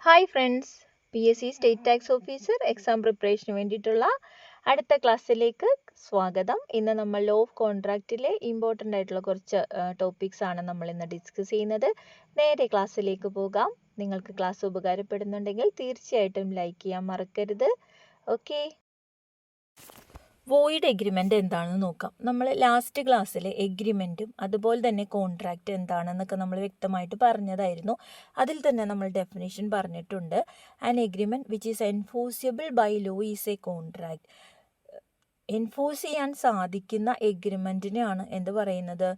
Hi friends, PSC state tax officer exam പ്രിപ്പറേഷന് വേണ്ടിയിട്ടുള്ള അടുത്ത ക്ലാസ്സിലേക്ക് സ്വാഗതം. ഇന്ന് നമ്മൾ ലോ ഓഫ് കോൺട്രാക്റ്റിലെ ഇമ്പോർട്ടൻ്റ് ആയിട്ടുള്ള കുറച്ച് ടോപ്പിക്സ് ആണ് നമ്മൾ ഇന്ന് ഡിസ്കസ് ചെയ്യുന്നത്. നേരെ ക്ലാസ്സിലേക്ക് പോകാം. നിങ്ങൾക്ക് ക്ലാസ് ഉപകാരപ്പെടുന്നുണ്ടെങ്കിൽ തീർച്ചയായിട്ടും ലൈക്ക് ചെയ്യാൻ മറക്കരുത്. ഓക്കെ, വോയിഡ് എഗ്രിമെൻ്റ് എന്താണെന്ന് നോക്കാം. നമ്മൾ ലാസ്റ്റ് ക്ലാസ്സിൽ എഗ്രിമെൻറ്റും അതുപോലെ തന്നെ കോൺട്രാക്റ്റ് എന്താണെന്നൊക്കെ നമ്മൾ വ്യക്തമായിട്ട് പറഞ്ഞതായിരുന്നു. അതിൽ തന്നെ നമ്മൾ ഡെഫിനേഷൻ പറഞ്ഞിട്ടുണ്ട്. An agreement which is enforceable by law is a contract. Enforce ചെയ്യാൻ സാധിക്കുന്ന എഗ്രിമെൻറ്റിനെയാണ് എന്ത് പറയുന്നത്?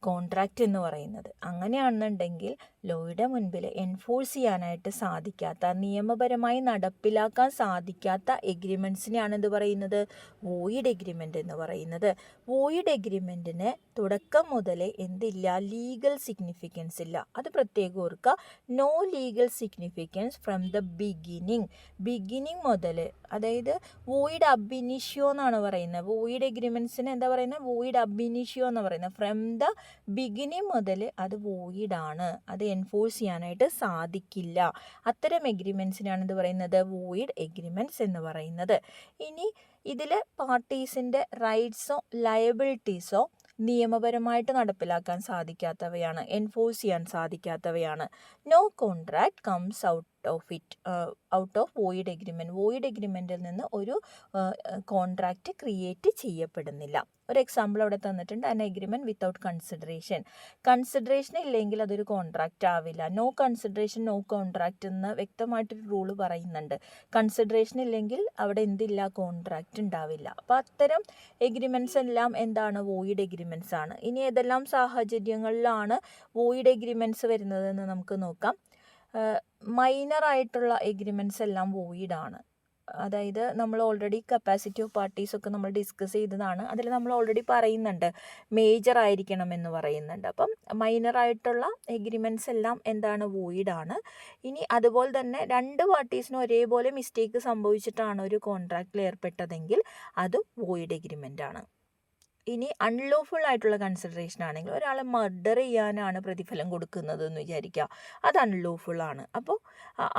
കോൺട്രാക്റ്റ് എന്ന് പറയുന്നത്. അങ്ങനെയാണെന്നുണ്ടെങ്കിൽ ലോയുടെ മുൻപിൽ എൻഫോഴ്സ് ചെയ്യാനായിട്ട് സാധിക്കാത്ത, നിയമപരമായി നടപ്പിലാക്കാൻ സാധിക്കാത്ത എഗ്രിമെൻറ്റ്സിനെയാണ് എന്ത് പറയുന്നത്? വോയിഡ് എഗ്രിമെൻ്റ് എന്ന് പറയുന്നത്. വോയിഡ് എഗ്രിമെൻറ്റിന് തുടക്കം മുതലേ എന്തില്ല? ലീഗൽ സിഗ്നിഫിക്കൻസ് ഇല്ല. അത് പ്രത്യേകം ഓർക്കുക. No legal significance from the beginning മുതൽ, അതായത് വോയിഡ് അബ് ഇനിഷ്യോ എന്നാണ് പറയുന്നത്. വോയിഡ് എഗ്രിമെൻറ്റ്സിന് എന്താ പറയുന്നത്? വോയിഡ് അബ് ഇനിഷ്യോ എന്ന് പറയുന്നത്. ഫ്രം ദ ബിഗിനിങ് മുതൽ അത് വോയിഡാണ്. അത് എൻഫോഴ്സ് ചെയ്യാനായിട്ട് സാധിക്കില്ല. അത്തരം എഗ്രിമെൻറ്റ്സിനാണ് എന്ത് പറയുന്നത്? വോയിഡ് എഗ്രിമെൻറ്റ്സ് എന്ന് പറയുന്നത്. ഇനി ഇതിൽ പാർട്ടീസിൻ്റെ റൈറ്റ്സോ ലയബിലിറ്റീസോ നിയമപരമായിട്ട് നടപ്പിലാക്കാൻ സാധിക്കാത്തവയാണ്, എൻഫോഴ്സ് ചെയ്യാൻ സാധിക്കാത്തവയാണ്. No contract comes out of void agreement. Void എഗ്രിമെൻറ്റിൽ നിന്ന് ഒരു കോൺട്രാക്റ്റ് ക്രിയേറ്റ് ചെയ്യപ്പെടുന്നില്ല. ഒരു എക്സാമ്പിൾ അവിടെ തന്നിട്ടുണ്ട്. ആൻ എഗ്രിമെൻറ്റ് വിത്തൗട്ട് കൺസിഡറേഷൻ ഇല്ലെങ്കിൽ അതൊരു കോൺട്രാക്റ്റ് ആവില്ല. നോ കൺസിഡറേഷൻ നോ കോൺട്രാക്റ്റ് എന്ന് വ്യക്തമായിട്ടൊരു റൂള് പറയുന്നുണ്ട്. കൺസിഡറേഷൻ ഇല്ലെങ്കിൽ അവിടെ എന്തില്ല? കോൺട്രാക്റ്റ് ഉണ്ടാവില്ല. അപ്പോൾ അത്തരം എഗ്രിമെൻറ്റ്സ് എല്ലാം എന്താണ്? വോയിഡ് എഗ്രിമെൻറ്റ്സ് ആണ്. ഇനി ഏതെല്ലാം സാഹചര്യങ്ങളിലാണ് വോയിഡ് എഗ്രിമെൻറ്റ്സ് വരുന്നതെന്ന് നമുക്ക് നോക്കാം. മൈനർ ആയിട്ടുള്ള എഗ്രിമെൻറ്റ്സ് എല്ലാം വോയിഡാണ്. അതായത് നമ്മൾ ഓൾറെഡി കപ്പാസിറ്റി ഓഫ് പാർട്ടീസ് ഒക്കെ നമ്മൾ ഡിസ്കസ് ചെയ്തതാണ്. അതിൽ നമ്മൾ ഓൾറെഡി പറയുന്നുണ്ട് മേജർ ആയിരിക്കണം എന്ന് പറയുന്നുണ്ട്. അപ്പം മൈനർ ആയിട്ടുള്ള എഗ്രിമെൻറ്റ്സ് എല്ലാം എന്താണ്? വോയിഡാണ്. ഇനി അതുപോലെ തന്നെ രണ്ട് പാർട്ടീസിനും ഒരേപോലെ മിസ്റ്റേക്ക് സംഭവിച്ചിട്ടാണ് ഒരു കോൺട്രാക്റ്റിൽ ഏർപ്പെട്ടതെങ്കിൽ അതും വോയിഡ് എഗ്രിമെൻ്റ് ആണ്. ഇനി അൺലോഫുൾ ആയിട്ടുള്ള കൺസിഡറേഷൻ ആണെങ്കിൽ ഒരാളെ മർഡർ ചെയ്യാനാണ് പ്രതിഫലം കൊടുക്കുന്നത് എന്ന് വിചാരിക്കുക, അത് അൺലോഫുൾ ആണ്. അപ്പോൾ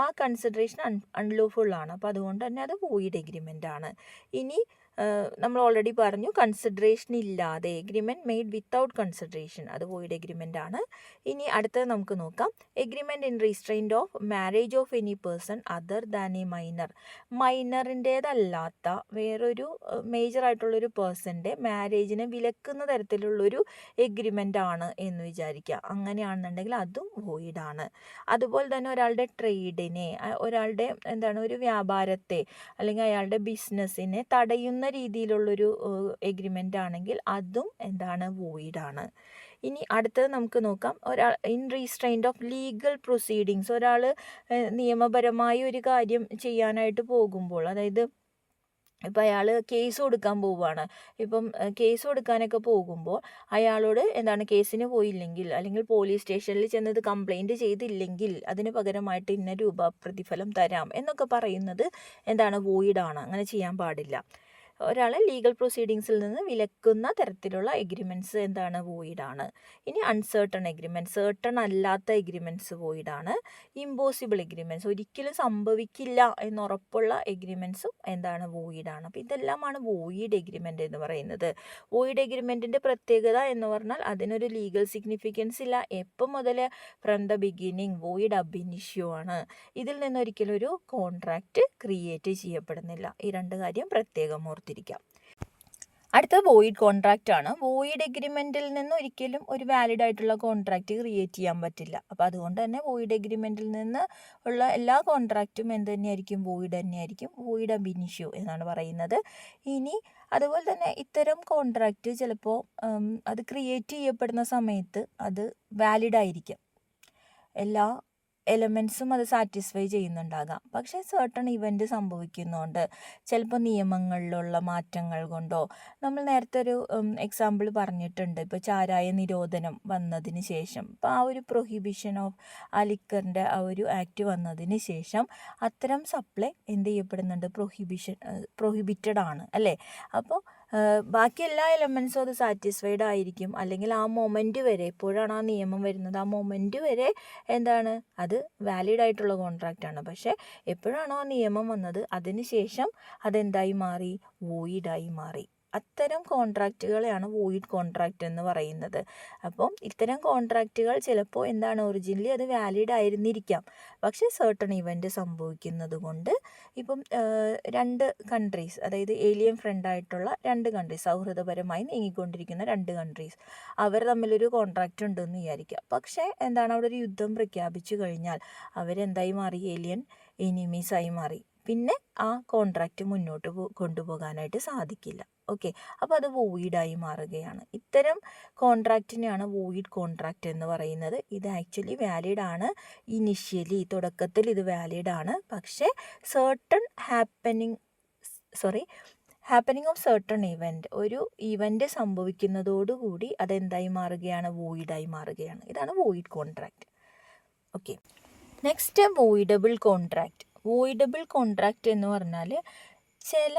ആ കൺസിഡറേഷൻ അൺലോഫുൾ ആണ്. അപ്പോൾ അതുകൊണ്ട് തന്നെ അത് വോയിഡ് എഗ്രിമെൻ്റ് ആണ്. ഇനി നമ്മൾ ഓൾറെഡി പറഞ്ഞു, കൺസിഡറേഷൻ ഇല്ലാതെ എഗ്രിമെൻറ്റ് മെയ്ഡ് വിത്തൗട്ട് കൺസിഡറേഷൻ, അത് വോയിഡ് എഗ്രിമെൻ്റ് ആണ്. ഇനി അടുത്തത് നമുക്ക് നോക്കാം. Agreement in restraint of marriage of any person other than a minor. മൈനറിൻ്റേതല്ലാത്ത വേറൊരു മേജർ ആയിട്ടുള്ളൊരു പേഴ്സൻ്റെ മാരേജിനെ വിലക്കുന്ന തരത്തിലുള്ളൊരു എഗ്രിമെൻ്റ് ആണ് എന്ന് വിചാരിക്കുക. അങ്ങനെയാണെന്നുണ്ടെങ്കിൽ അതും വോയിഡാണ്. അതുപോലെ തന്നെ ഒരാളുടെ ട്രേഡിനെ, ഒരാളുടെ ഒരു വ്യാപാരത്തെ അല്ലെങ്കിൽ അയാളുടെ ബിസിനസ്സിനെ തടയുന്ന രീതിയിലുള്ളൊരു എഗ്രിമെൻ്റ് ആണെങ്കിൽ അതും വോയിഡാണ്. ഇനി അടുത്തത് നമുക്ക് നോക്കാം. ഒരാൾ in restraint of legal proceedings, ഒരാൾ നിയമപരമായി ഒരു കാര്യം ചെയ്യാനായിട്ട് പോകുമ്പോൾ, അതായത് ഇപ്പം അയാൾ കേസ് കൊടുക്കാൻ പോവുകയാണ്. ഇപ്പം കേസ് കൊടുക്കാനൊക്കെ പോകുമ്പോൾ അയാളോട് കേസിന് പോയില്ലെങ്കിൽ അല്ലെങ്കിൽ പോലീസ് സ്റ്റേഷനിൽ ചെന്നത് കംപ്ലൈൻറ്റ് ചെയ്തില്ലെങ്കിൽ അതിന് പകരമായിട്ട് ഇന്ന രൂപ പ്രതിഫലം തരാം എന്നൊക്കെ പറയുന്നത് വോയിഡാണ്. അങ്ങനെ ചെയ്യാൻ പാടില്ല. ഒരാളെ ലീഗൽ പ്രൊസീഡിങ്സിൽ നിന്ന് വിലക്കുന്ന തരത്തിലുള്ള എഗ്രിമെൻറ്റ്സ് വോയിഡാണ്. ഇനി അൺസേർട്ടൺ എഗ്രിമെൻറ്റ്, സേർട്ടൺ അല്ലാത്ത എഗ്രിമെൻറ്റ്സ് വോയിഡാണ്. ഇമ്പോസിബിൾ എഗ്രിമെൻറ്റ്സ്, ഒരിക്കലും സംഭവിക്കില്ല എന്നുറപ്പുള്ള എഗ്രിമെൻറ്റ്സും വോയിഡാണ്. അപ്പോൾ ഇതെല്ലാമാണ് വോയിഡ് എഗ്രിമെൻ്റ് എന്ന് പറയുന്നത്. വോയിഡ് എഗ്രിമെൻറ്റിൻ്റെ പ്രത്യേകത എന്ന് പറഞ്ഞാൽ അതിനൊരു ലീഗൽ സിഗ്നിഫിക്കൻസ് ഇല്ല. എപ്പം മുതൽ? From the beginning. വോയിഡ് അബ് ഇനിഷ്യോ ആണ്. ഇതിൽ നിന്നൊരിക്കലും ഒരു കോൺട്രാക്റ്റ് ക്രിയേറ്റ് ചെയ്യപ്പെടുന്നില്ല. ഈ രണ്ട് കാര്യം പ്രത്യേകം ഓർത്തിരിക്കാം. അടുത്തത് വോയിഡ് കോൺട്രാക്റ്റ് ആണ്. വോയിഡ് എഗ്രിമെൻറ്റിൽ നിന്ന് ഒരിക്കലും ഒരു വാലിഡ് ആയിട്ടുള്ള കോൺട്രാക്റ്റ് ക്രിയേറ്റ് ചെയ്യാൻ പറ്റില്ല. അപ്പോൾ അതുകൊണ്ട് തന്നെ വോയിഡ് എഗ്രിമെൻറ്റിൽ നിന്ന് ഉള്ള എല്ലാ കോൺട്രാക്റ്റും വോയിഡ് തന്നെയായിരിക്കും. വോയിഡ് അബ് ഇനിഷ്യോ എന്നാണ് പറയുന്നത്. ഇനി അതുപോലെ തന്നെ ഇത്തരം കോൺട്രാക്റ്റ് ചിലപ്പോൾ അത് ക്രിയേറ്റ് ചെയ്യപ്പെടുന്ന സമയത്ത് അത് വാലിഡ് ആയിരിക്കും. എല്ലാ എലമെൻസും അത് സാറ്റിസ്ഫൈ ചെയ്യുന്നുണ്ടാകാം. പക്ഷേ സർട്ടൺ ഇവൻ്റ് സംഭവിക്കുന്നുണ്ട്. ചിലപ്പോൾ നിയമങ്ങളിലുള്ള മാറ്റങ്ങൾ കൊണ്ടോ, നമ്മൾ നേരത്തെ ഒരു എക്സാമ്പിൾ പറഞ്ഞിട്ടുണ്ട്. ഇപ്പോൾ ചാരായ നിരോധനം വന്നതിന് ശേഷം, ഇപ്പോൾ ആ ഒരു പ്രൊഹിബിഷൻ ഓഫ് ആ ലിക്കറിൻ്റെ ആ ഒരു ആക്ട് വന്നതിന് ശേഷം അത്തരം സപ്ലൈ ചെയ്യപ്പെടുന്നുണ്ട്? പ്രൊഹിബിറ്റഡ് ആണ് അല്ലേ? അപ്പോൾ ബാക്കി എല്ലാ എലമെൻസും അത് സാറ്റിസ്ഫൈഡ് ആയിരിക്കും. അല്ലെങ്കിൽ ആ മൊമെൻറ്റ് വരെ എപ്പോഴാണ് ആ നിയമം വരുന്നത് ആ മൊമെൻറ്റ് വരെ എന്താണ് അത് വാലിഡ് ആയിട്ടുള്ള കോൺട്രാക്റ്റാണ്. പക്ഷേ എപ്പോഴാണോ ആ നിയമം വന്നത് അതിന് ശേഷം അതെന്തായി മാറി, വോയിഡായി മാറി. അത്തരം കോൺട്രാക്റ്റുകളെയാണ് വോയിഡ് കോൺട്രാക്റ്റ് എന്ന് പറയുന്നത്. അപ്പം ഇത്തരം കോൺട്രാക്റ്റുകൾ ചിലപ്പോൾ എന്താണ് ഒറിജിനലി അത് വാലിഡ് ആയിരുന്നിരിക്കാം. പക്ഷേ സർട്ടൺ ഇവൻറ്റ് സംഭവിക്കുന്നത് കൊണ്ട് ഇപ്പം രണ്ട് കൺട്രീസ്, അതായത് ഏലിയൻ ഫ്രണ്ടായിട്ടുള്ള രണ്ട് കൺട്രീസ്, സൗഹൃദപരമായി നീങ്ങിക്കൊണ്ടിരിക്കുന്ന രണ്ട് കൺട്രീസ്, അവർ തമ്മിലൊരു കോൺട്രാക്റ്റ് ഉണ്ടെന്ന് വിചാരിക്കുക. പക്ഷേ എന്താണ് അവിടെ ഒരു യുദ്ധം പ്രഖ്യാപിച്ചു കഴിഞ്ഞാൽ അവരെന്തായി മാറി, ഏലിയൻ എനിമീസായി മാറി. പിന്നെ ആ കോൺട്രാക്റ്റ് മുന്നോട്ട് കൊണ്ടുപോകാനായിട്ട് സാധിക്കില്ല. ഓക്കെ, അപ്പോൾ അത് വോയിഡായി മാറുകയാണ്. ഇത്തരം കോൺട്രാക്റ്റിനെയാണ് വോയിഡ് കോൺട്രാക്റ്റ് എന്ന് പറയുന്നത്. ഇത് ആക്ച്വലി വാലിഡ് ആണ്, ഇനിഷ്യലി തുടക്കത്തിൽ ഇത് വാലിഡ് ആണ്. പക്ഷേ ഹാപ്പനിങ് ഓഫ് സർട്ടൺ ഇവൻറ്റ്, ഒരു ഇവൻറ്റ് സംഭവിക്കുന്നതോടുകൂടി അതെന്തായി മാറുകയാണ്, വോയിഡായി മാറുകയാണ്. ഇതാണ് void contract. Okay, next voidable contract. Voidable contract എന്ന് പറഞ്ഞാൽ ചില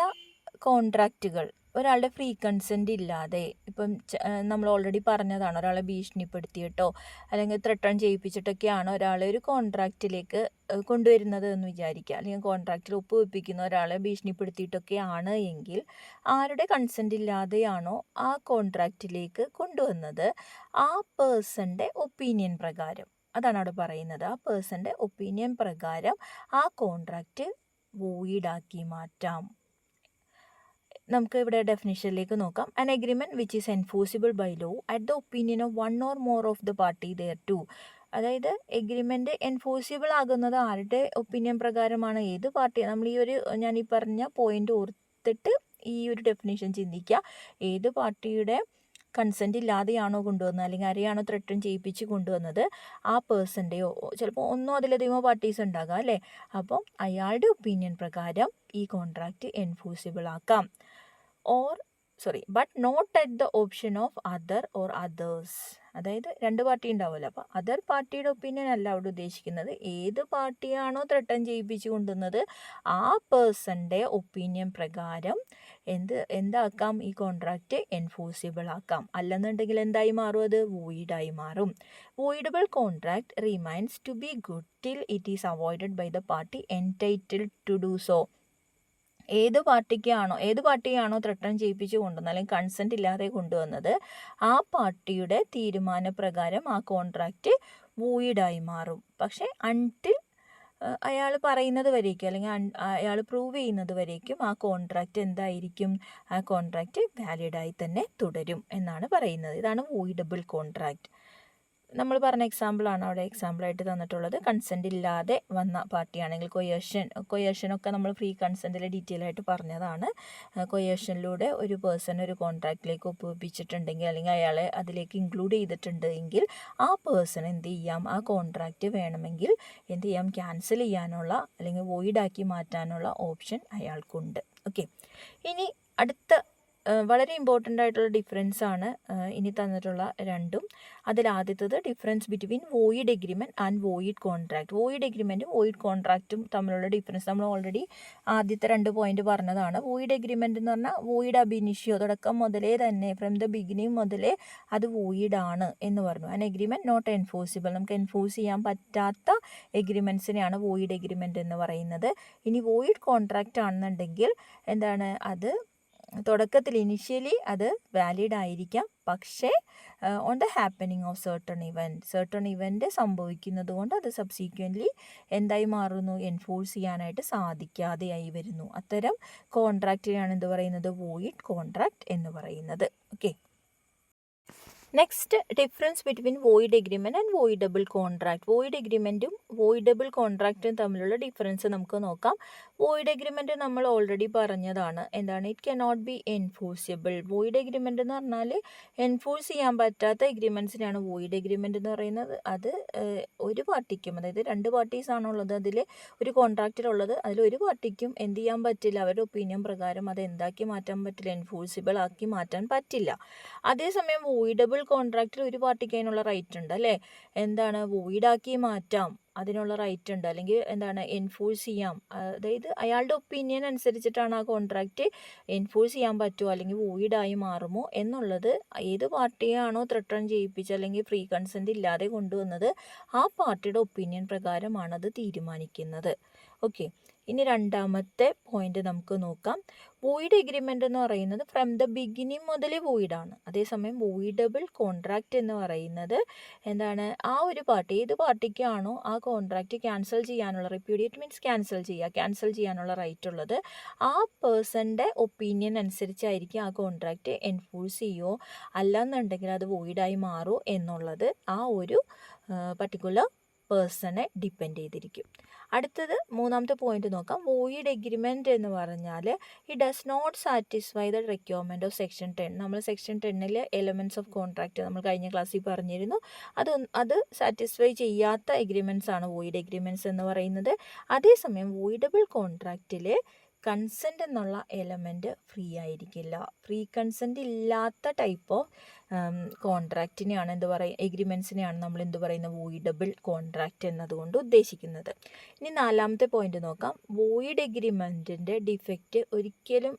കോൺട്രാക്റ്റുകൾ ഒരാളുടെ ഫ്രീ കൺസെൻറ്റ് ഇല്ലാതെ, ഇപ്പം നമ്മൾ ഓൾറെഡി പറഞ്ഞതാണ്, ഒരാളെ ഭീഷണിപ്പെടുത്തിയിട്ടോ അല്ലെങ്കിൽ ത്രട്ടൺ ചെയ്യിപ്പിച്ചിട്ടൊക്കെയാണ് ഒരാളെ ഒരു കോൺട്രാക്റ്റിലേക്ക് കൊണ്ടുവരുന്നത് എന്ന് വിചാരിക്കുക. അല്ലെങ്കിൽ കോൺട്രാക്റ്റിൽ ഒപ്പുവെപ്പിക്കുന്ന ഒരാളെ ഭീഷണിപ്പെടുത്തിയിട്ടൊക്കെയാണ് എങ്കിൽ ആരുടെ കൺസെൻറ്റ് ഇല്ലാതെയാണോ ആ കോൺട്രാക്റ്റിലേക്ക് കൊണ്ടുവന്നത് ആ പേഴ്സൻ്റെ ഒപ്പീനിയൻ പ്രകാരം, അതാണ് അവിടെ പറയുന്നത്, ആ പേഴ്സൻ്റെ ഒപ്പീനിയൻ പ്രകാരം ആ കോൺട്രാക്റ്റ് വോയിഡാക്കി മാറ്റാം. നമുക്ക് ഇവിടെ ഡെഫിനിഷനിലേക്ക് നോക്കാം. An agreement which is enforceable by law at the opinion of one or more of the party thereto. അതായത് എഗ്രിമെൻ്റ് എൻഫോഴ്സിബിൾ ആകുന്നത് ആരുടെ ഒപ്പീനിയൻ പ്രകാരമാണ്, ഏത് പാർട്ടി. നമ്മൾ ഞാൻ ഈ പറഞ്ഞ പോയിന്റ് ഓർത്തിട്ട് ഈ ഒരു ഡെഫിനിഷൻ ചിന്തിക്കുക. ഏത് പാർട്ടിയുടെ കൺസെൻറ്റ് ഇല്ലാതെയാണോ കൊണ്ടുവന്നത്, അല്ലെങ്കിൽ ആരെയാണോ ത്രട്ടൺ ചെയ്യിപ്പിച്ച് കൊണ്ടുവന്നത് ആ പേഴ്സൻ്റെയോ, ചിലപ്പോൾ ഒന്നോ അതിലധികമോ പാർട്ടീസ് ഉണ്ടാകാം അല്ലേ. അപ്പം അയാളുടെ ഒപ്പീനിയൻ പ്രകാരം ഈ കോൺട്രാക്റ്റ് എൻഫോഴ്സിബിൾ ആക്കാം. But not at the option of other or others. അതായത് രണ്ട് പാർട്ടി ഉണ്ടാവുമല്ലോ, അപ്പോൾ അതർ പാർട്ടിയുടെ ഒപ്പീനിയൻ അല്ല അവിടെ ഉദ്ദേശിക്കുന്നത്. ഏത് പാർട്ടിയാണോ ത്രട്ടൺ ചെയ്യിപ്പിച്ച് കൊണ്ടുവന്നത് ആ പേഴ്സൻ്റെ ഒപ്പീനിയൻ പ്രകാരം എന്താക്കാം, ഈ കോൺട്രാക്റ്റ് എൻഫോഴ്സിബിൾ ആക്കാം. അല്ലെന്നുണ്ടെങ്കിൽ എന്തായി മാറും, അത് വോയിഡായി മാറും. Voidable contract remains to be good till it is avoided by the party entitled to do so. ഏത് പാർട്ടിയാണോ ത്രട്ടൺ ചെയ്യിപ്പിച്ച് കൊണ്ടുവന്നത് അല്ലെങ്കിൽ കൺസെൻറ്റ് ഇല്ലാതെ കൊണ്ടുവന്നത് ആ പാർട്ടിയുടെ തീരുമാനപ്രകാരം ആ കോൺട്രാക്റ്റ് വോയിഡായി മാറും. പക്ഷേ അൺടിൽ അയാൾ പറയുന്നത് വരേക്കും അല്ലെങ്കിൽ അയാൾ പ്രൂവ് ചെയ്യുന്നത് വരേക്കും ആ കോൺട്രാക്റ്റ് എന്തായിരിക്കും, ആ കോൺട്രാക്റ്റ് വാലിഡായി തന്നെ തുടരും എന്നാണ് പറയുന്നത്. ഇതാണ് വോയിഡബിൾ കോൺട്രാക്റ്റ്. നമ്മൾ പറഞ്ഞ എക്സാമ്പിളാണ് അവിടെ എക്സാമ്പിളായിട്ട് തന്നിട്ടുള്ളത്. കൺസെൻറ്റ് ഇല്ലാതെ വന്ന പാർട്ടിയാണെങ്കിൽ കൊയേഷനൊക്കെ നമ്മൾ ഫ്രീ കൺസെൻറ്റിൽ ഡീറ്റെയിൽ ആയിട്ട് പറഞ്ഞതാണ്. കൊയേഷനിലൂടെ ഒരു പേഴ്സൺ ഒരു കോൺട്രാക്റ്റിലേക്ക് ഒപ്പുവെപ്പിച്ചിട്ടുണ്ടെങ്കിൽ അല്ലെങ്കിൽ അയാളെ അതിലേക്ക് ഇൻക്ലൂഡ് ചെയ്തിട്ടുണ്ട് എങ്കിൽ ആ പേഴ്സൺ എന്ത് ചെയ്യാം, ആ കോൺട്രാക്റ്റ് വേണമെങ്കിൽ എന്ത് ചെയ്യാം, ക്യാൻസൽ ചെയ്യാനുള്ള അല്ലെങ്കിൽ വോയിഡാക്കി മാറ്റാനുള്ള ഓപ്ഷൻ അയാൾക്കുണ്ട്. ഓക്കെ, ഇനി അടുത്ത വളരെ ഇമ്പോർട്ടൻ്റ് ആയിട്ടുള്ള ഡിഫറൻസ് ആണ് ഇനി തന്നിട്ടുള്ള രണ്ടും. അതിലാദ്യത്തത് difference between void agreement and void contract. Void എഗ്രിമെൻറ്റും വോയിഡ് കോൺട്രാക്റ്റും തമ്മിലുള്ള ഡിഫറൻസ് നമ്മൾ ഓൾറെഡി ആദ്യത്തെ 2 പോയിന്റ് പറഞ്ഞതാണ്. വോയിഡ് എഗ്രിമെൻറ്റ് എന്ന് പറഞ്ഞാൽ വോയിഡ് അബിനിഷ്യോ, തുടക്കം മുതലേ തന്നെ ഫ്രം ദ ബിഗിനിങ് മുതലേ അത് വോയിഡ് ആണ് എന്ന് പറഞ്ഞു. ആൻ എഗ്രിമെൻറ്റ് നോട്ട് എൻഫോഴ്സിബിൾ, നമുക്ക് എൻഫോഴ്സ് ചെയ്യാൻ പറ്റാത്ത എഗ്രിമെൻറ്റ്സിനെയാണ് വോയിഡ് എഗ്രിമെൻറ്റ് എന്ന് പറയുന്നത്. ഇനി വോയിഡ് കോൺട്രാക്റ്റ് ആണെന്നുണ്ടെങ്കിൽ എന്താണ്, അത് തുടക്കത്തിൽ ഇനിഷ്യലി അത് വാലിഡ് ആയിരിക്കാം. പക്ഷേ on the happening of certain event സംഭവിക്കുന്നത് കൊണ്ട് അത് സബ്സീക്വൻ്റ്ലി എന്തായി മാറുന്നു, എൻഫോഴ്സ് ചെയ്യാനായിട്ട് സാധിക്കാതെയായി വരുന്നു. അത്തരം കോൺട്രാക്റ്റിനെയാണ് എന്ത് പറയുന്നത്, വോയിഡ് കോൺട്രാക്റ്റ് എന്ന് പറയുന്നത്. Okay, next difference between void agreement and voidable contract. Void എഗ്രിമെൻറ്റും വോയിഡബിൾ കോൺട്രാക്റ്റും തമ്മിലുള്ള ഡിഫറൻസ് നമുക്ക് നോക്കാം. വോയിഡ് എഗ്രിമെൻറ്റ് നമ്മൾ ഓൾറെഡി പറഞ്ഞതാണ്. എന്താണ്, it cannot be enforceable. Void agreement എന്ന് പറഞ്ഞാൽ എൻഫോഴ്സ് ചെയ്യാൻ പറ്റാത്ത എഗ്രിമെൻറ്റ്സിനാണ് വോയിഡ് എഗ്രിമെൻറ്റ് എന്ന് പറയുന്നത്. അത് ഒരു പാർട്ടിക്കും, അതായത് 2 പാർട്ടീസാണുള്ളത് അതിൽ ഒരു കോൺട്രാക്റ്റിലുള്ളത്, അതിലൊരു പാർട്ടിക്കും എന്ത് ചെയ്യാൻ പറ്റില്ല, അവരുടെ ഒപ്പീനിയൻ പ്രകാരം അത് എന്താക്കി മാറ്റാൻ പറ്റില്ല, എൻഫോഴ്സിബിൾ ആക്കി മാറ്റാൻ പറ്റില്ല. അതേസമയം വോയിഡബിൾ കോൺട്രാക്റ്റിൽ ഒരു പാർട്ടിക്ക് അതിനുള്ള റൈറ്റ് ഉണ്ട് അല്ലേ. എന്താണ്, വോയിഡാക്കി മാറ്റാം. അതിനുള്ള റൈറ്റ് ഉണ്ട്, അല്ലെങ്കിൽ എന്താണ് എൻഫോഴ്സ് ചെയ്യാം, അതായത് അയാളുടെ ഒപ്പീനിയൻ അനുസരിച്ചിട്ടാണ് ആ കോൺട്രാക്റ്റ് എൻഫോഴ്സ് ചെയ്യാൻ പറ്റുമോ അല്ലെങ്കിൽ വോയിഡായി മാറുമോ എന്നുള്ളത് ഏത് പാർട്ടിയാണോ ത്രട്ടൺ ചെയ്യിപ്പിച്ച് അല്ലെങ്കിൽ ഫ്രീ കൺസെൻറ്റ് ഇല്ലാതെ കൊണ്ടുവന്നത് ആ പാർട്ടിയുടെ ഒപ്പീനിയൻ പ്രകാരമാണ് അത് തീരുമാനിക്കുന്നത്. ഓക്കെ, ഇനി രണ്ടാമത്തെ പോയിന്റ് നമുക്ക് നോക്കാം. വോയിഡ് എഗ്രിമെൻ്റ് എന്ന് പറയുന്നത് ഫ്രം ദ ബിഗിനിങ് മുതൽ വോയിഡാണ്. അതേസമയം വോയിഡബിൾ കോൺട്രാക്റ്റ് എന്ന് പറയുന്നത് എന്താണ്, ആ ഒരു പാർട്ടി ഏത് പാർട്ടിക്കാണോ ആ കോൺട്രാക്റ്റ് ക്യാൻസൽ ചെയ്യാനുള്ള, റിപ്യൂഡിയേറ്റ് മീൻസ് ക്യാൻസൽ ചെയ്യാനുള്ള റൈറ്റ് ഉള്ളത്, ആ പേഴ്സൻ്റെ ഒപ്പീനിയൻ അനുസരിച്ചായിരിക്കും ആ കോൺട്രാക്റ്റ് എൻഫോഴ്സ് ചെയ്യുമോ അല്ലാന്നുണ്ടെങ്കിൽ അത് വോയിഡായി മാറുമോ എന്നുള്ളത് ആ ഒരു പർട്ടിക്കുലർ പേഴ്സണെ ഡിപ്പെൻഡ് ചെയ്തിരിക്കും. അടുത്തത് മൂന്നാമത്തെ പോയിന്റ് നോക്കാം. വോയിഡ് എഗ്രിമെൻ്റ് എന്ന് പറഞ്ഞാൽ it does not satisfy the requirement of section 10. നമ്മൾ സെക്ഷൻ 10 എലമെൻറ്റ്സ് ഓഫ് കോൺട്രാക്റ്റ് നമ്മൾ കഴിഞ്ഞ ക്ലാസ്സിൽ പറഞ്ഞിരുന്നു. അത് സാറ്റിസ്ഫൈ ചെയ്യാത്ത എഗ്രിമെൻറ്റ്സ് ആണ് വോയിഡ് എഗ്രിമെൻറ്റ്സ് എന്ന് പറയുന്നത്. അതേസമയം വോയിഡബിൾ കോൺട്രാക്റ്റിൽ കൺസെൻ്റ് എന്നുള്ള എലമെൻറ്റ് ഫ്രീ ആയിരിക്കില്ല. ഫ്രീ കൺസെൻ്റ് ഇല്ലാത്ത ടൈപ്പ് ഓഫ് കോൺട്രാക്റ്റിനെയാണ് എഗ്രിമെൻറ്റ്സിനെയാണ് നമ്മൾ പറയുന്നത് വോയിഡബിൾ കോൺട്രാക്റ്റ് എന്നതുകൊണ്ട് ഉദ്ദേശിക്കുന്നത്. ഇനി നാലാമത്തെ പോയിന്റ് നോക്കാം. വോയിഡ് എഗ്രിമെൻറ്റിൻ്റെ ഡിഫക്റ്റ് ഒരിക്കലും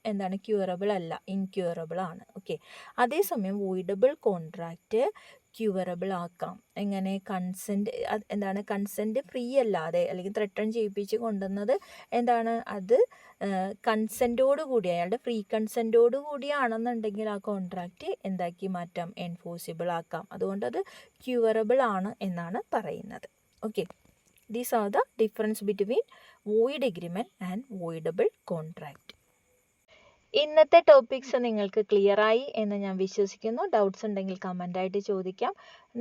ക്യൂറബിൾ അല്ല, ഇൻക്യൂറബിൾ ആണ്. ഓക്കെ, അതേസമയം വോയിഡബിൾ കോൺട്രാക്റ്റ് ക്യൂവറബിൾ ആക്കാം. എങ്ങനെ? കൺസെൻറ്റ് ഫ്രീ അല്ലാതെ അല്ലെങ്കിൽ ത്രട്ടൺ ചെയ്യിപ്പിച്ച് കൊണ്ടുവന്നത് അത് കൺസെൻറ്റോട് കൂടി, അയാളുടെ ഫ്രീ കൺസെൻറ്റോട് കൂടിയാണെന്നുണ്ടെങ്കിൽ ആ കോൺട്രാക്റ്റ് എന്താക്കി മാറ്റാം? എൻഫോഴ്സിബിൾ ആക്കാം. അതുകൊണ്ട് അത് ക്യൂവറബിൾ ആണ് എന്നാണ് പറയുന്നത്. Okay, these are the difference between void agreement and voidable contract. ഇന്നത്തെ ടോപ്പിക്സ് നിങ്ങൾക്ക് ക്ലിയറായി എന്ന് ഞാൻ വിശ്വസിക്കുന്നു. ഡൗട്ട്സ് ഉണ്ടെങ്കിൽ കമൻ്റായിട്ട് ചോദിക്കാം.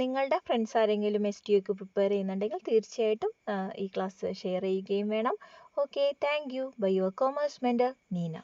നിങ്ങളുടെ ഫ്രണ്ട്സ് ആരെങ്കിലും STUക്ക് പ്രിപ്പയർ ചെയ്യുന്നുണ്ടെങ്കിൽ തീർച്ചയായിട്ടും ഈ ക്ലാസ് ഷെയർ ചെയ്യുകയും വേണം. Okay, thank you. Bye your commerce mentor Neena.